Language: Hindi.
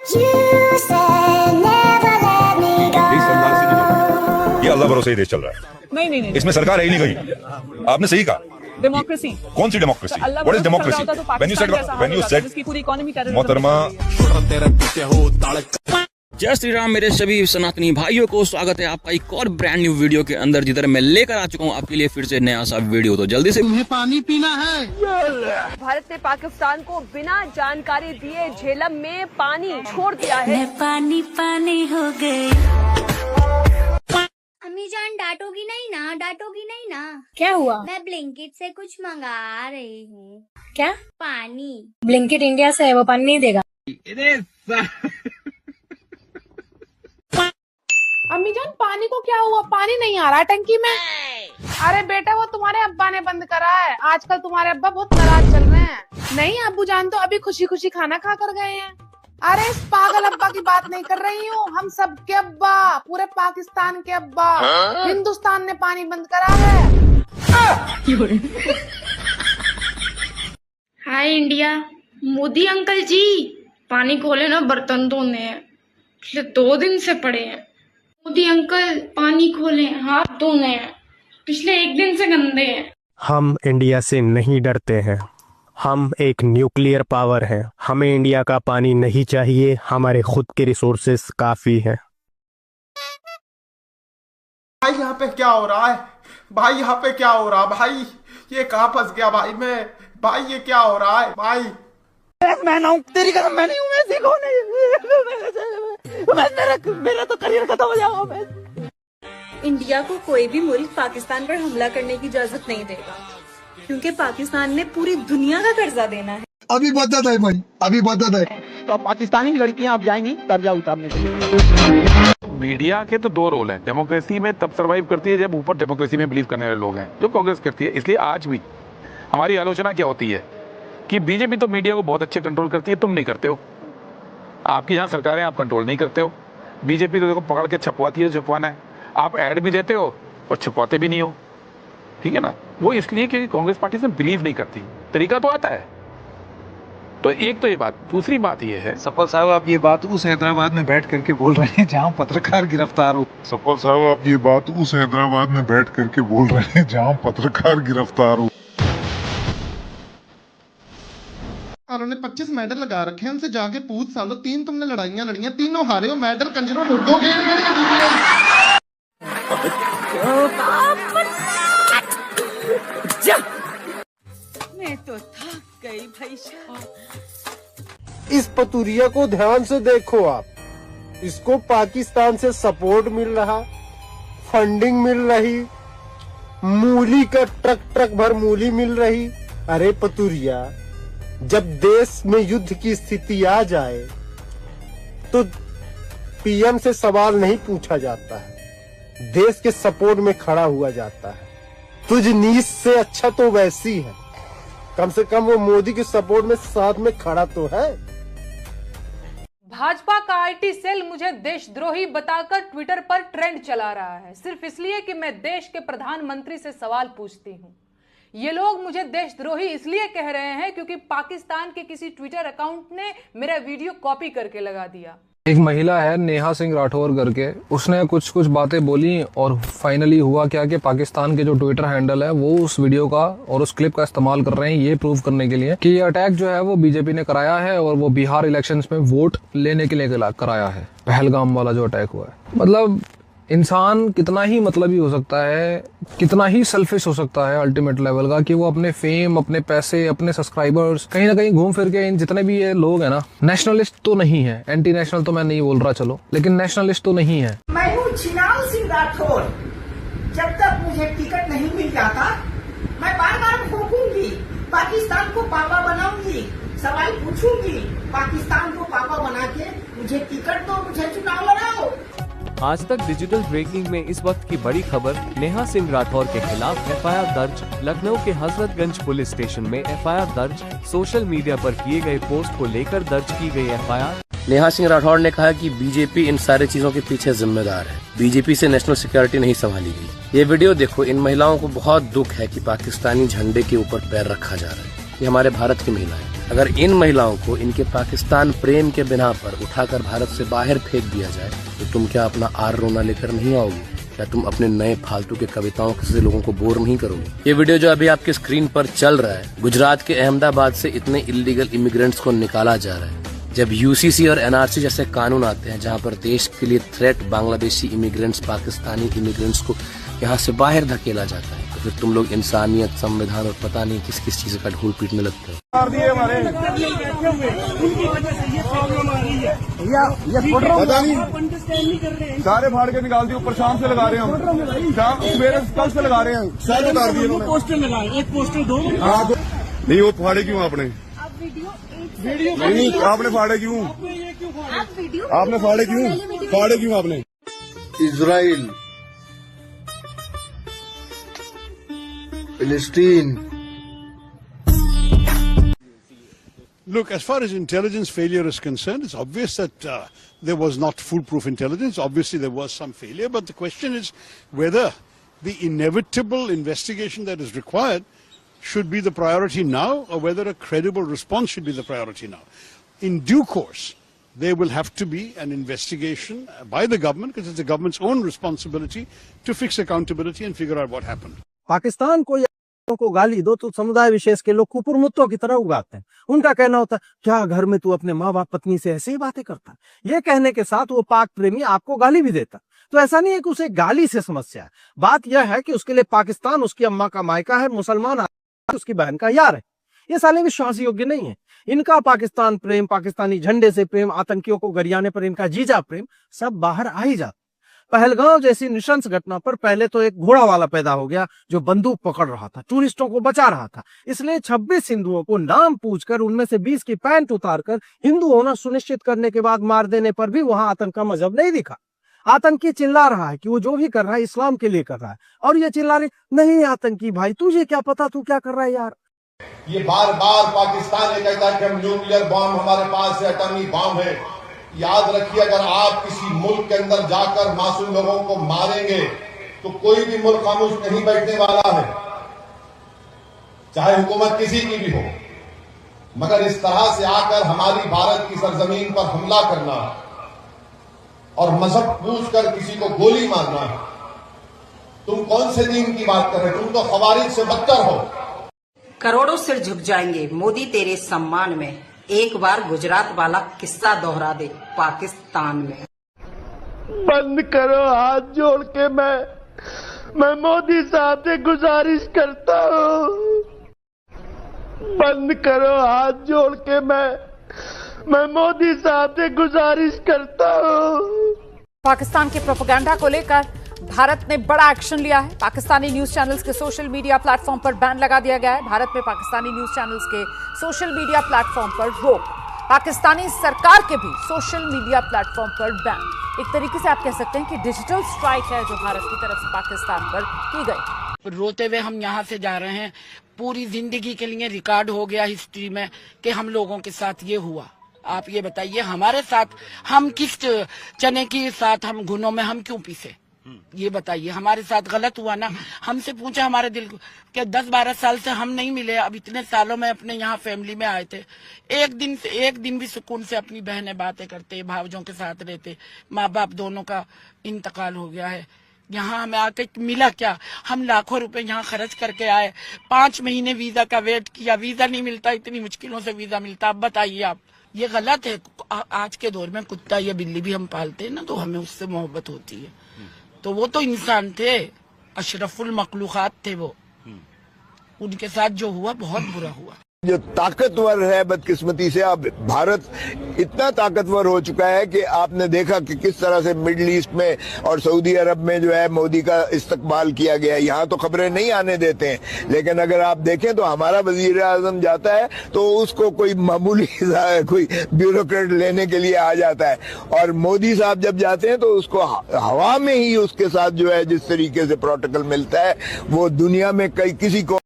ये अल्लाह भरोसे ही देश चल रहा है। नहीं, इसमें सरकार है ही नहीं कहीं। आपने सही कहा। डेमोक्रेसी। कौन सी democracy? What is democracy? When you said पूरी इकोनॉमी मोहतरमा। जय श्री राम मेरे सभी सनातनी भाइयों को स्वागत है आपका एक और ब्रांड न्यू वीडियो के अंदर, जिधर मैं लेकर आ चुका हूँ आपके लिए फिर से नया सा वीडियो। तो जल्दी से तुम्हें पानी पीना है। भारत ने पाकिस्तान को बिना जानकारी दिए झेलम में पानी छोड़ दिया है। मैं पानी पानी हो गई। अम्मी जान डांटोगी नहीं ना, डांटोगी नहीं ना। क्या हुआ? मैं ब्लिंकिट से कुछ मंगा रही हूँ। क्या? पानी। ब्लिंकिट इंडिया से है, वो पानी नहीं देगा। अम्मी जान पानी को क्या हुआ? पानी नहीं आ रहा है टंकी में। अरे बेटा वो तुम्हारे अब्बा ने बंद करा है। आजकल तुम्हारे अब्बा बहुत नाराज चल रहे हैं। नहीं अब्बू जान तो अभी खुशी खुशी खाना खा कर गए हैं। अरे इस पागल अब्बा की बात नहीं कर रही हूँ, हम सबके अब्बा, पूरे पाकिस्तान के अब्बा। हिंदुस्तान ने पानी बंद करा है। हाय इंडिया, मोदी अंकल जी पानी खोले ना, बर्तन धोने हैं, पिछले 2 दिन से पड़े हैं। मोदी अंकल पानी खोले, हाथ धोने हैं, पिछले 1 दिन से गंदे हैं। हम इंडिया से नहीं डरते हैं, हम एक न्यूक्लियर पावर हैं। हमें इंडिया का पानी नहीं चाहिए, हमारे खुद के रिसोर्सेस काफी हैं। भाई यहाँ पे क्या हो रहा है? भाई यहाँ पे क्या हो रहा है? भाई ये कहाँ फंस गया भाई मैं? भाई ये क्या हो रहा है भाई? मैं ना हूँ तेरी कसम, मैं नहीं हूँ। मैं सीखो नहीं, मेरा तो करियर खत्म हो जाएगा। मैं इंडिया को कोई भी मुल्क पाकिस्तान पर हमला करने की इजाजत नहीं देगा, क्योंकि पाकिस्तान ने पूरी दुनिया का कर्जा देना है। अभी बदत है भाई, अभी बदत है। तो पाकिस्तानी लड़कियां अब जाएंगी कर्जा उतारने के लिए। मीडिया के तो 2 रोल हैं। डेमोक्रेसी में तब सरवाइव करती है जब ऊपर डेमोक्रेसी में बिलीव करने वाले लोग हैं, जो कांग्रेस करती है। इसलिए आज भी हमारी आलोचना क्या होती है कि बीजेपी तो मीडिया को बहुत अच्छे कंट्रोल करती है, तुम नहीं करते हो। आपकी जहाँ सरकारें, आप कंट्रोल नहीं करते हो। बीजेपी तो देखो पकड़ के छपवाती है, छपवाना है। आप ऐड भी देते हो और छपवाते भी नहीं हो, ठीक है ना। वो इसलिए कि कांग्रेस पार्टी से बिलीव नहीं करती। तरीका तो आता है। तो एक तो ये बात। दूसरी बात ये है, सफल साहब आप ये बात उस हैदराबाद में बैठ करके बोल रहे हैं जहाँ पत्रकार गिरफ्तार हो। सफल साहब आप ये बात उस हैदराबाद में बैठ करके बोल रहे हैं जहाँ पत्रकार गिरफ्तार हो। उन्होंने 25 मेडल लगा रखे हैं, उनसे जाके पूछ सालो 3 तुमने लड़ाइयाँ लड़ियाँ, तीनों हारे हो। मेडल कंजरों लुटोगे। मैं तो थक गई भाई साहब। इस पतुरिया को ध्यान से देखो आप। इसको पाकिस्तान से सपोर्ट मिल रहा, फंडिंग मिल रही, मूली का ट्रक भर मूली मिल रही। अरे पतुरिया, जब देश में युद्ध की स्थिति आ जाए तो पीएम से सवाल नहीं पूछा जाता है, देश के सपोर्ट में खड़ा हुआ जाता है। तुझ नीच से अच्छा तो वैसी है, कम से कम वो मोदी के सपोर्ट में साथ में खड़ा तो है। भाजपा का आईटी सेल मुझे देशद्रोही बताकर ट्विटर पर ट्रेंड चला रहा है, सिर्फ इसलिए कि मैं देश के प्रधानमंत्री से सवाल पूछती हूँ। ये लोग मुझे देशद्रोही इसलिए कह रहे हैं क्योंकि पाकिस्तान के किसी ट्विटर अकाउंट ने मेरा वीडियो कॉपी करके लगा दिया। एक महिला है नेहा सिंह राठौर करके, उसने कुछ बातें बोली और फाइनली हुआ क्या कि पाकिस्तान के जो ट्विटर हैंडल है वो उस वीडियो का और उस क्लिप का इस्तेमाल कर रहे हैं ये प्रूव करने के लिए कि ये अटैक जो है वो बीजेपी ने कराया है और वो बिहार इलेक्शंस में वोट लेने के लिए कराया है। पहलगाम वाला जो अटैक हुआ है। मतलब इंसान कितना ही मतलबी हो सकता है, कितना ही सेल्फिश हो सकता है अल्टीमेट लेवल का, कि वो अपने फेम, अपने पैसे, अपने सब्सक्राइबर्स कहीं ना कहीं घूम फिर के इन जितने भी ये लोग हैं ना, नेशनलिस्ट तो नहीं है, एंटी नेशनल तो मैं नहीं बोल रहा चलो, लेकिन नेशनलिस्ट तो नहीं है। मैं हूँ छिनाल सिंह राठौर। जब तक मुझे टिकट नहीं मिल जाता मैं बार बार भोंकूंगी, पाकिस्तान को पापा बनाऊंगी, सवाल पूछूंगी, पाकिस्तान को पापा बना के मुझे टिकट दो, मुझे चुनाव लड़ाओ। आज तक डिजिटल ब्रेकिंग में इस वक्त की बड़ी खबर। नेहा सिंह राठौर के खिलाफ एफआईआर दर्ज। लखनऊ के हजरतगंज पुलिस स्टेशन में एफआईआर दर्ज। सोशल मीडिया पर किए गए पोस्ट को लेकर दर्ज की गई एफआईआर। नेहा सिंह राठौर ने कहा कि बीजेपी इन सारी चीजों के पीछे जिम्मेदार है। बीजेपी से नेशनल सिक्योरिटी नहीं संभाली गई। ये वीडियो देखो, इन महिलाओं को बहुत दुख है कि पाकिस्तानी झंडे के ऊपर पैर रखा जा रहा है। ये हमारे भारत की महिलाएं, अगर इन महिलाओं को इनके पाकिस्तान प्रेम के बिना पर उठाकर भारत से बाहर फेंक दिया जाए तो तुम क्या अपना आर रोना लेकर नहीं आओगे? क्या तुम अपने नए फालतू के कविताओं से लोगों को बोर नहीं करोगे? ये वीडियो जो अभी आपके स्क्रीन पर चल रहा है, गुजरात के अहमदाबाद से इतने इलीगल इमिग्रेंट्स को निकाला जा रहा है। जब यूसीसी और एनआरसी जैसे कानून आते हैं जहां पर देश के लिए threat Bangladeshi immigrants, Pakistani immigrants को यहाँ से बाहर धकेला जाता है, तो फिर तुम लोग इंसानियत, संविधान और पता नहीं किस किस चीज का ढूल पीटने लगते हो। सारे फाड़ के निकाल दिए, ऊपर शाम से लगा रहे हैं, शाम सवेरे कल से लगा रहे हैं, शायद उतार दिए पोस्टर लगाए, एक पोस्टर दो। नहीं वो फाड़े क्यों आपने? नहीं आपने फाड़े क्यों? आपने फाड़े क्यों आपने? Israel, Palestine. Look, as far as intelligence failure is concerned, it's obvious that there was not foolproof intelligence. Obviously, there was some failure, but the question is whether the inevitable investigation that is required should be the priority now, or whether a credible response should be the priority now. In due course, there will have to be an investigation by the government, because it's the government's own responsibility to fix accountability and figure out what happened. Pakistan को गाली दो तो समुदाय विशेष के लोग कुकुरमुत्तों की तरह उगाते हैं। उनका कहना होता है क्या घर में तू अपने माँ बाप पत्नी से ऐसे ही बातें करता है? ये कहने के साथ वो पाक प्रेमी आपको गाली भी देता। तो ऐसा नहीं है कि उसे गाली से समस्या है, बात यह है कि उसके लिए पाकिस्तान उसकी अम्मा का मायका है, मुसलमान उसकी बहन का यार है। ये साले विश्वास योग्य नहीं है। इनका पाकिस्तान प्रेम, पाकिस्तानी झंडे से प्रेम, आतंकियों को गरियाने पर इनका जीजा प्रेम सब बाहर आ ही जाता। पहलगांव जैसी नृशंस घटना पर पहले तो एक घोड़ा वाला पैदा हो गया जो बंदूक पकड़ रहा था, टूरिस्टों को बचा रहा था। इसलिए 26 हिंदुओं को नाम पूछकर उनमें से 20 की पैंट उतारकर हिंदू होना सुनिश्चित करने के बाद मार देने पर भी वहां आतंक का मजहब नहीं दिखा। आतंकी चिल्ला रहा है कि वो जो भी कर रहा है इस्लाम के लिए कर रहा है, और ये चिल्ला रहे नहीं आतंकी भाई तुझे क्या पता तू क्या कर रहा है यार। ये बार बार पाकिस्तान ये कहता है कि हम न्यूक्लियर बॉम्ब हमारे पास है, एटॉमिक बॉम्ब है। याद रखिए, अगर आप किसी मुल्क के अंदर जाकर मासूम लोगों को मारेंगे तो कोई भी मुल्क खामोश नहीं बैठने वाला है, चाहे हुकूमत किसी की भी हो। मगर इस तरह से आकर हमारी भारत की सरजमीन पर हमला करना और मजहब पूछकर किसी को गोली मारना, तुम कौन से दीन की बात कर रहे हो? तुम तो खवारिज से बदतर हो। करोड़ों सिर झुक जाएंगे मोदी तेरे सम्मान में, एक बार गुजरात वाला किस्सा दोहरा दे पाकिस्तान में। बंद करो हाथ जोड़ के मैं मोदी साहब से गुजारिश करता हूँ। बंद करो हाथ जोड़ के मैं मोदी साहब से गुजारिश करता हूँ। पाकिस्तान के प्रोपेगेंडा को लेकर भारत ने बड़ा एक्शन लिया है। पाकिस्तानी न्यूज चैनल्स के सोशल मीडिया प्लेटफॉर्म पर बैन लगा दिया गया है। भारत में पाकिस्तानी न्यूज चैनल्स के सोशल मीडिया प्लेटफॉर्म पर रोक, पाकिस्तानी सरकार के भी सोशल मीडिया प्लेटफॉर्म पर बैन। एक तरीके से आप कह सकते हैं कि डिजिटल स्ट्राइक है जो भारत की तरफ से पाकिस्तान पर की गई। रोते हुए हम यहाँ से जा रहे हैं, पूरी जिंदगी के लिए रिकॉर्ड हो गया हिस्ट्री में कि हम लोगों के साथ ये हुआ। आप ये बताइए हमारे साथ, हम किस चने के साथ हम घुनों में हम क्यों पीसे? ये बताइए, हमारे साथ गलत हुआ ना। हमसे पूछा हमारे दिल को कि 10-12 साल से हम नहीं मिले, अब इतने सालों में अपने यहाँ फैमिली में आए थे, एक दिन भी सुकून से अपनी बहनें बातें करते, भावजों के साथ रहते। माँ बाप दोनों का इंतकाल हो गया है। यहाँ हमें आके मिला क्या? हम लाखों रुपए यहाँ खर्च करके आए, 5 महीने वीजा का वेट किया, वीजा नहीं मिलता, इतनी मुश्किलों से वीजा मिलता। अब बताइए आप, ये गलत है। आज के दौर में कुत्ता या बिल्ली भी हम पालते हैं ना, तो हमें उससे मोहब्बत होती है। तो वो तो इंसान थे, अशरफुल मखलूकात थे वो, उनके साथ जो हुआ बहुत बुरा हुआ। जो ताकतवर है, बदकिस्मती से अब भारत इतना ताकतवर हो चुका है कि आपने देखा कि किस तरह से मिडिल ईस्ट में और सऊदी अरब में जो है मोदी का इस्तकबाल किया गया। यहाँ तो खबरें नहीं आने देते हैं, लेकिन अगर आप देखें तो हमारा वजीर आजम जाता है तो उसको कोई मामूली कोई ब्यूरोक्रेट लेने के लिए आ जाता है, और मोदी साहब जब जाते हैं तो उसको हवा में ही उसके साथ जो है जिस तरीके से प्रोटोकॉल मिलता है वो दुनिया में किसी को